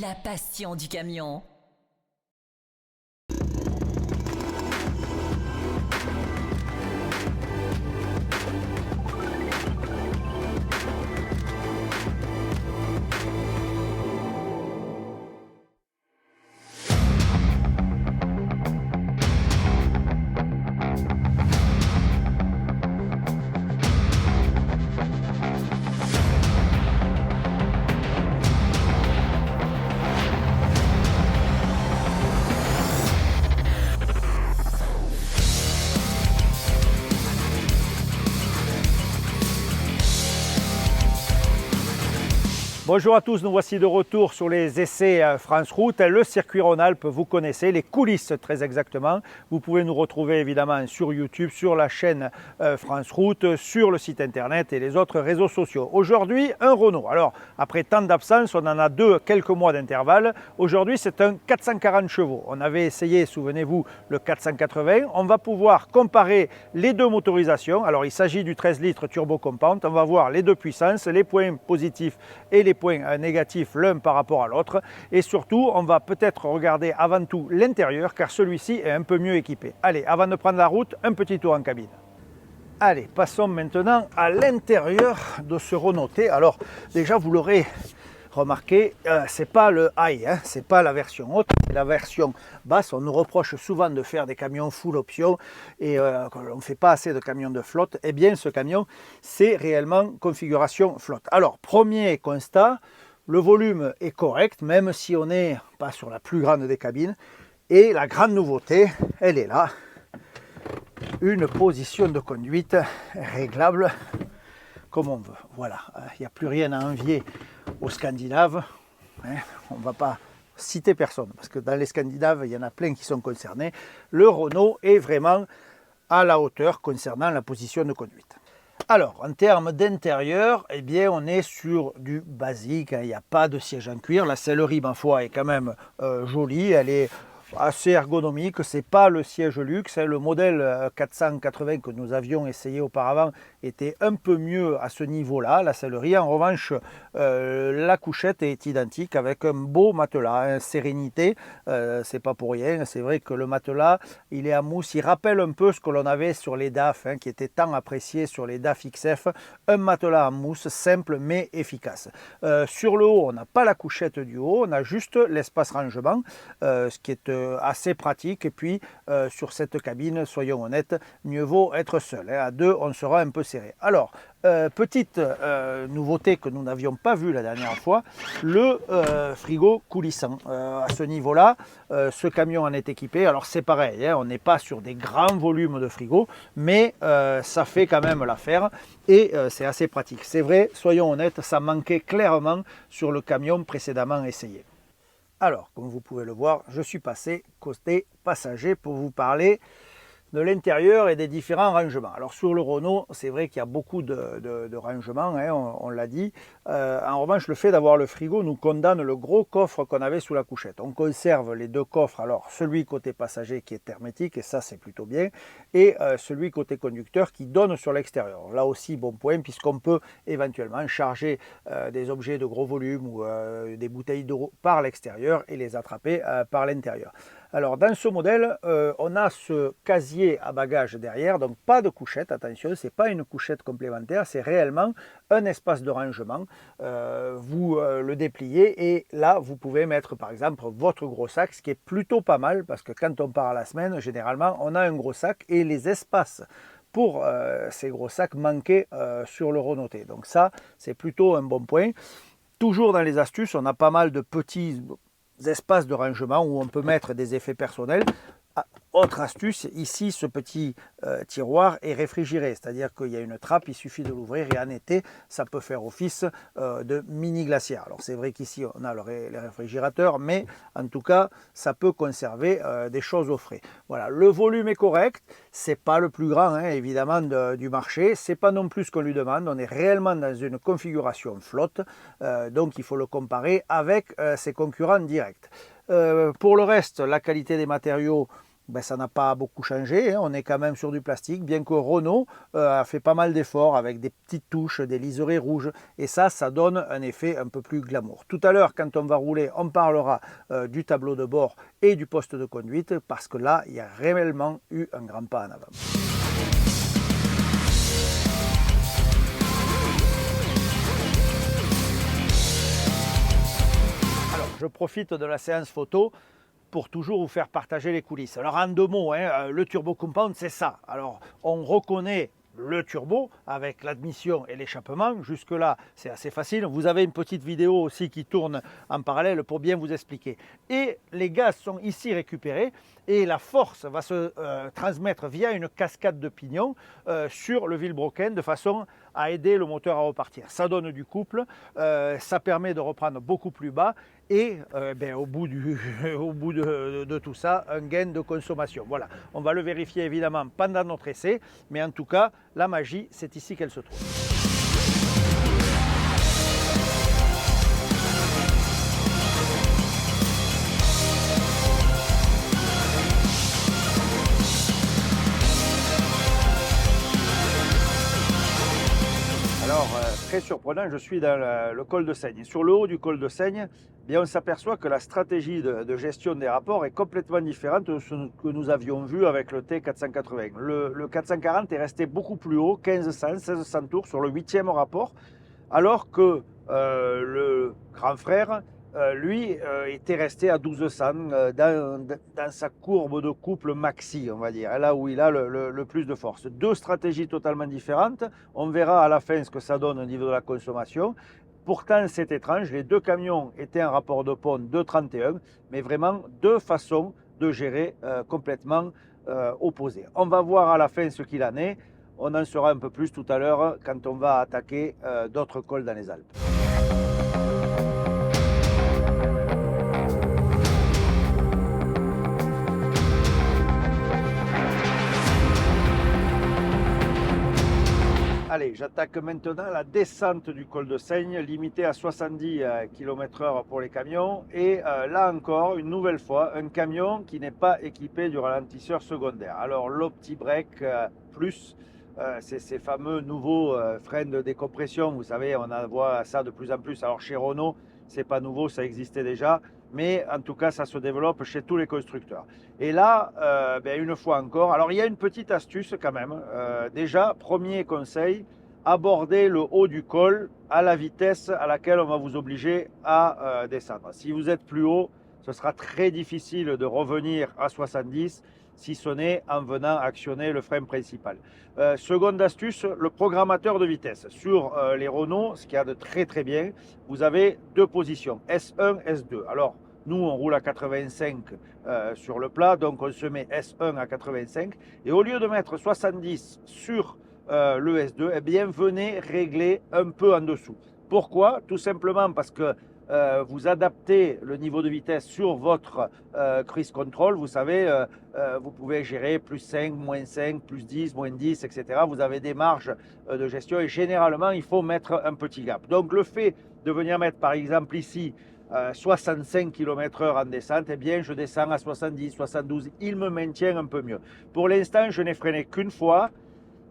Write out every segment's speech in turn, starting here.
la passion du camion. Bonjour à tous, nous voici de retour sur les essais France Route, le circuit Rhône-Alpes, vous connaissez, les coulisses très exactement. Vous pouvez nous retrouver évidemment sur YouTube, sur la chaîne France Route, sur le site internet et les autres réseaux sociaux. Aujourd'hui, un Renault. Alors, après tant d'absence, on en a quelques mois d'intervalle. Aujourd'hui, c'est un 440 chevaux. On avait essayé, souvenez-vous, le 480. On va pouvoir comparer les deux motorisations. Alors, il s'agit du 13 litres turbo compound. On va voir les deux puissances, les points positifs et les points négatifs l'un par rapport à l'autre, et surtout on va peut-être regarder avant tout l'intérieur car celui-ci est un peu mieux équipé. Allez, avant de prendre la route, un petit tour en cabine. Allez, passons maintenant à l'intérieur de ce Renault T. Alors déjà vous l'aurez remarqué, c'est pas le high, hein, c'est pas la version haute, c'est la version basse. On nous reproche souvent de faire des camions full option et on ne fait pas assez de camions de flotte. Eh bien, ce camion, c'est réellement configuration flotte. Alors, premier constat, le volume est correct, même si on n'est pas sur la plus grande des cabines. Et la grande nouveauté, elle est là. Une position de conduite réglable comme on veut. Voilà, il n'y a plus rien à envier aux Scandinaves. On ne va pas citer personne, parce que dans les Scandinaves, il y en a plein qui sont concernés. Le Renault est vraiment à la hauteur concernant la position de conduite. Alors, en termes d'intérieur, eh bien, on est sur du basique. Il n'y a pas de siège en cuir. La sellerie, ma foi, est quand même jolie. Elle est assez ergonomique. C'est pas le siège luxe. Le modèle 480 que nous avions essayé auparavant était un peu mieux à ce niveau-là, la sellerie. En revanche, la couchette est identique avec un beau matelas, Sérénité. C'est pas pour rien. C'est vrai que le matelas, il est en mousse. Il rappelle un peu ce que l'on avait sur les DAF, qui était tant apprécié sur les DAF XF. Un matelas en mousse simple mais efficace. Sur le haut, on n'a pas la couchette du haut. On a juste l'espace rangement, ce qui est assez pratique. Et puis sur cette cabine, soyons honnêtes, mieux vaut être seul. À deux, on sera un peu serré. Alors, petite nouveauté que nous n'avions pas vue la dernière fois, le frigo coulissant. À ce niveau-là, ce camion en est équipé. Alors c'est pareil, on n'est pas sur des grands volumes de frigo, mais ça fait quand même l'affaire et c'est assez pratique. C'est vrai, soyons honnêtes, ça manquait clairement sur le camion précédemment essayé. Alors, comme vous pouvez le voir, je suis passé côté passager pour vous parler de l'intérieur et des différents rangements. Alors sur le Renault, c'est vrai qu'il y a beaucoup de rangements, on l'a dit. En revanche, le fait d'avoir le frigo nous condamne le gros coffre qu'on avait sous la couchette. On conserve les deux coffres, alors celui côté passager qui est hermétique, et ça c'est plutôt bien, et celui côté conducteur qui donne sur l'extérieur. Là aussi, bon point, puisqu'on peut éventuellement charger des objets de gros volume ou des bouteilles d'eau par l'extérieur et les attraper par l'intérieur. Alors dans ce modèle, on a ce casier à bagages derrière, donc pas de couchette, attention, ce n'est pas une couchette complémentaire, c'est réellement un espace de rangement. Vous le dépliez et là vous pouvez mettre par exemple votre gros sac, ce qui est plutôt pas mal parce que quand on part à la semaine, généralement on a un gros sac et les espaces pour ces gros sacs manquaient sur le Renault T. Donc ça, c'est plutôt un bon point. Toujours dans les astuces, on a pas mal de petits espaces de rangement où on peut mettre des effets personnels. Autre astuce, ici ce petit tiroir est réfrigéré, c'est-à-dire qu'il y a une trappe, il suffit de l'ouvrir et en été ça peut faire office de mini glacière. Alors c'est vrai qu'ici on a les réfrigérateurs, mais en tout cas ça peut conserver des choses au frais. Voilà, le volume est correct, c'est pas le plus grand évidemment du marché, c'est pas non plus ce qu'on lui demande, on est réellement dans une configuration flotte, donc il faut le comparer avec ses concurrents directs. Pour le reste, la qualité des matériaux ben, ça n'a pas beaucoup changé, hein. On est quand même sur du plastique, bien que Renault a fait pas mal d'efforts avec des petites touches, des liserés rouges, et ça donne un effet un peu plus glamour. Tout à l'heure, quand on va rouler, on parlera du tableau de bord et du poste de conduite, parce que là, il y a réellement eu un grand pas en avant. Alors, je profite de la séance photo pour toujours vous faire partager les coulisses. Alors en 2 mots, hein, le turbo compound, c'est ça. Alors on reconnaît le turbo avec l'admission et l'échappement. Jusque-là, c'est assez facile. Vous avez une petite vidéo aussi qui tourne en parallèle pour bien vous expliquer. Et les gaz sont ici récupérés et la force va se transmettre via une cascade de pignons sur le vilebrequin de façon à aider le moteur à repartir. Ça donne du couple, ça permet de reprendre beaucoup plus bas et au bout, de tout ça, un gain de consommation. Voilà, on va le vérifier évidemment pendant notre essai, mais en tout cas, la magie, c'est ici qu'elle se trouve. Alors, très surprenant, je suis dans le col de Seigne. Et sur le haut du col de Seigne, bien, on s'aperçoit que la stratégie de gestion des rapports est complètement différente de ce que nous avions vu avec le T480. Le 440 est resté beaucoup plus haut, 1500, 1600 tours sur le 8e rapport, alors que le grand frère, lui, était resté à 1200 dans sa courbe de couple maxi, on va dire, là où il a le plus de force. 2 stratégies totalement différentes. On verra à la fin ce que ça donne au niveau de la consommation. Pourtant, c'est étrange, les 2 camions étaient en rapport de pont de 31, mais vraiment 2 façons de gérer complètement opposées. On va voir à la fin ce qu'il en est. On en saura un peu plus tout à l'heure quand on va attaquer d'autres cols dans les Alpes. Allez, j'attaque maintenant la descente du col de Seigne, limitée à 70 km/h pour les camions. Et là encore, une nouvelle fois, un camion qui n'est pas équipé du ralentisseur secondaire. Alors l'OptiBrake Plus, c'est ces fameux nouveaux freins de décompression. Vous savez, on en voit ça de plus en plus. Alors chez Renault, c'est pas nouveau, ça existait déjà. Mais en tout cas, ça se développe chez tous les constructeurs. Et là, une fois encore, alors il y a une petite astuce quand même. Déjà, premier conseil, abordez le haut du col à la vitesse à laquelle on va vous obliger à descendre. Si vous êtes plus haut, ce sera très difficile de revenir à 70 si ce n'est en venant actionner le frein principal. Seconde astuce, le programmateur de vitesse. Sur les Renault, ce qu'il y a de très très bien, vous avez 2 positions, S1, S2. Alors, nous, on roule à 85 sur le plat, donc on se met S1 à 85. Et au lieu de mettre 70 sur le S2, eh bien, venez régler un peu en dessous. Pourquoi? Tout simplement parce que vous adaptez le niveau de vitesse sur votre cruise control. Vous savez, vous pouvez gérer plus 5, moins 5, plus 10, moins 10, etc. Vous avez des marges de gestion et généralement, il faut mettre un petit gap. Donc, le fait de venir mettre, par exemple, ici, 65 km/h en descente, eh bien, je descends à 70, 72. Il me maintient un peu mieux. Pour l'instant, je n'ai freiné qu'une fois.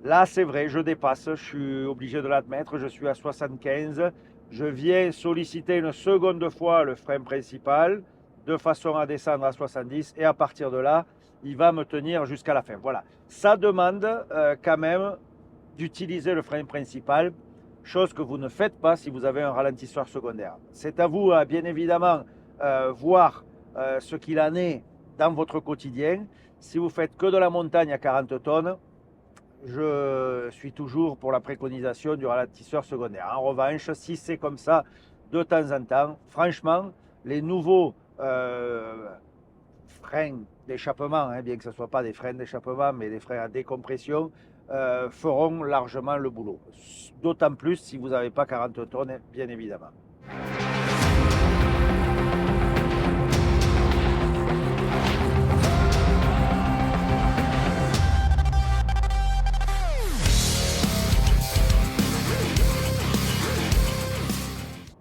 Là, c'est vrai, je dépasse. Je suis obligé de l'admettre. Je suis à 75. Je viens solliciter une seconde fois le frein principal de façon à descendre à 70 et à partir de là, il va me tenir jusqu'à la fin. Voilà, ça demande quand même d'utiliser le frein principal, chose que vous ne faites pas si vous avez un ralentisseur secondaire. C'est à vous, bien évidemment, voir ce qu'il en est dans votre quotidien. Si vous faites que de la montagne à 40 tonnes, je suis toujours pour la préconisation du ralentisseur secondaire. En revanche, si c'est comme ça de temps en temps, franchement, les nouveaux freins d'échappement, bien que ce ne soit pas des freins d'échappement, mais des freins à décompression, feront largement le boulot. D'autant plus si vous n'avez pas 40 tonnes, bien évidemment.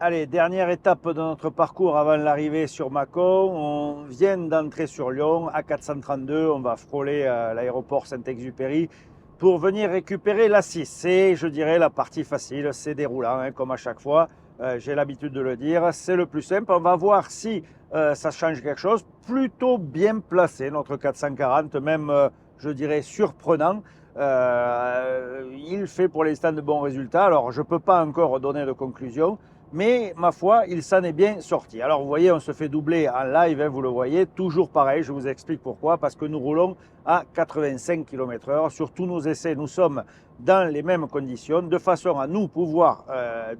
Allez, dernière étape de notre parcours avant l'arrivée sur Mâcon. On vient d'entrer sur Lyon à 432. On va frôler l'aéroport Saint-Exupéry pour venir récupérer la 6. C'est, je dirais, la partie facile. C'est déroulant, hein, comme à chaque fois. J'ai l'habitude de le dire. C'est le plus simple. On va voir si ça change quelque chose. Plutôt bien placé, notre 440, même, je dirais, surprenant. Il fait pour l'instant de bons résultats. Alors, je ne peux pas encore donner de conclusion. Mais ma foi, il s'en est bien sorti. Alors vous voyez, on se fait doubler en live, hein, vous le voyez, toujours pareil, je vous explique pourquoi, parce que nous roulons à 85 km/h. Sur tous nos essais, nous sommes dans les mêmes conditions, de façon à nous pouvoir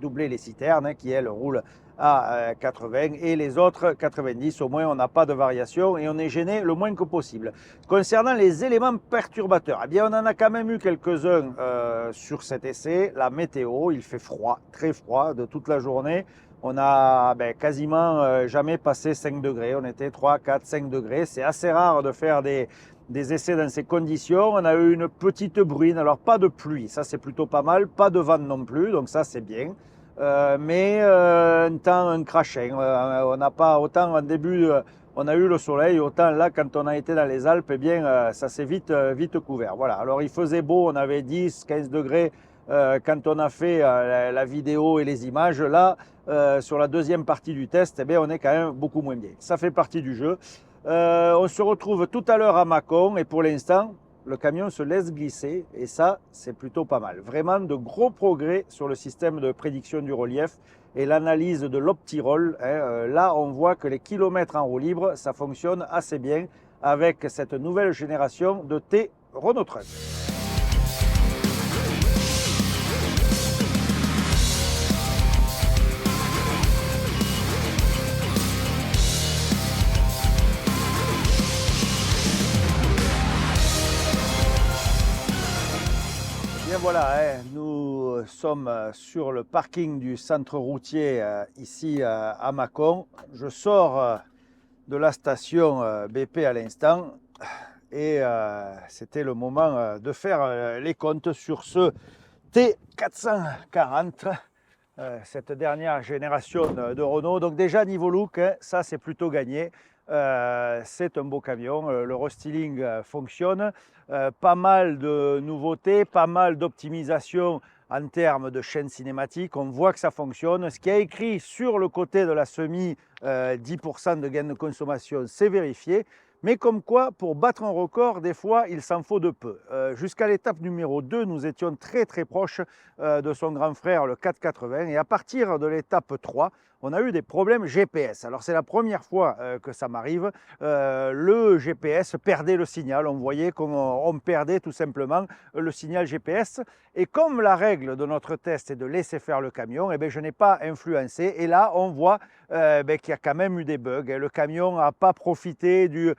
doubler les citernes, hein, qui elles roulent à 80 et les autres 90. Au moins, on n'a pas de variation et on est gêné le moins que possible. Concernant les éléments perturbateurs, eh bien, on en a quand même eu quelques-uns sur cet essai. La météo, il fait froid, très froid de toute la journée. On a quasiment jamais passé 5 degrés. On était 3, 4, 5 degrés. C'est assez rare de faire des essais dans ces conditions. On a eu une petite bruine, alors pas de pluie, ça c'est plutôt pas mal, pas de vent non plus, donc ça c'est bien. Mais un temps, un crachin. On n'a pas autant en début, on a eu le soleil, autant là quand on a été dans les Alpes, eh bien ça s'est vite couvert. Voilà. Alors il faisait beau, on avait 10, 15 degrés quand on a fait la vidéo et les images. Là, sur la deuxième partie du test, eh bien, on est quand même beaucoup moins bien. Ça fait partie du jeu. On se retrouve tout à l'heure à Mâcon et pour l'instant, le camion se laisse glisser et ça, c'est plutôt pas mal. Vraiment de gros progrès sur le système de prédiction du relief et l'analyse de l'OptiRoll. Hein. Là, on voit que les kilomètres en roue libre, ça fonctionne assez bien avec cette nouvelle génération de T Renault Truck. Bien voilà, hein, nous sommes sur le parking du centre routier ici à Mâcon. Je sors de la station BP à l'instant et c'était le moment de faire les comptes sur ce T440, cette dernière génération de Renault. Donc déjà niveau look, hein, ça c'est plutôt gagné. C'est un beau camion, le restyling fonctionne, pas mal de nouveautés, pas mal d'optimisation en termes de chaîne cinématique, on voit que ça fonctionne. Ce qui est écrit sur le côté de la semi, 10% de gain de consommation, c'est vérifié. Mais comme quoi, pour battre un record, des fois, il s'en faut de peu. Jusqu'à l'étape numéro 2, nous étions très très proches de son grand frère, le 480. Et à partir de l'étape 3, on a eu des problèmes GPS. Alors c'est la première fois que ça m'arrive. Le GPS perdait le signal. On voyait qu'on perdait tout simplement le signal GPS. Et comme la règle de notre test est de laisser faire le camion, eh bien, je n'ai pas influencé. Et là, on voit qu'il y a quand même eu des bugs. Le camion n'a pas profité du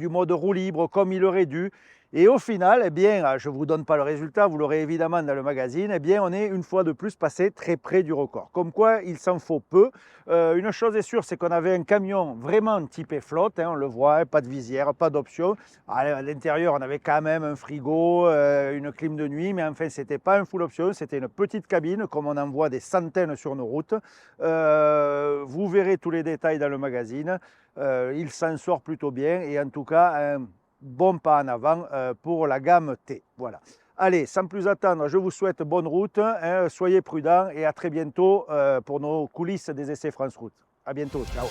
mode roue libre comme il aurait dû. Et au final, eh bien, je ne vous donne pas le résultat, vous l'aurez évidemment dans le magazine, eh bien, on est une fois de plus passé très près du record. Comme quoi, il s'en faut peu. Une chose est sûre, c'est qu'on avait un camion vraiment typé flotte, hein, on le voit, hein, pas de visière, pas d'option. À l'intérieur, on avait quand même un frigo, une clim de nuit, mais enfin, ce n'était pas un full option, c'était une petite cabine, comme on en voit des centaines sur nos routes. Vous verrez tous les détails dans le magazine. Il s'en sort plutôt bien et en tout cas, un bon pas en avant pour la gamme T. Voilà. Allez, sans plus attendre, je vous souhaite bonne route, hein, soyez prudents et à très bientôt pour nos coulisses des essais France Route. À bientôt, ciao.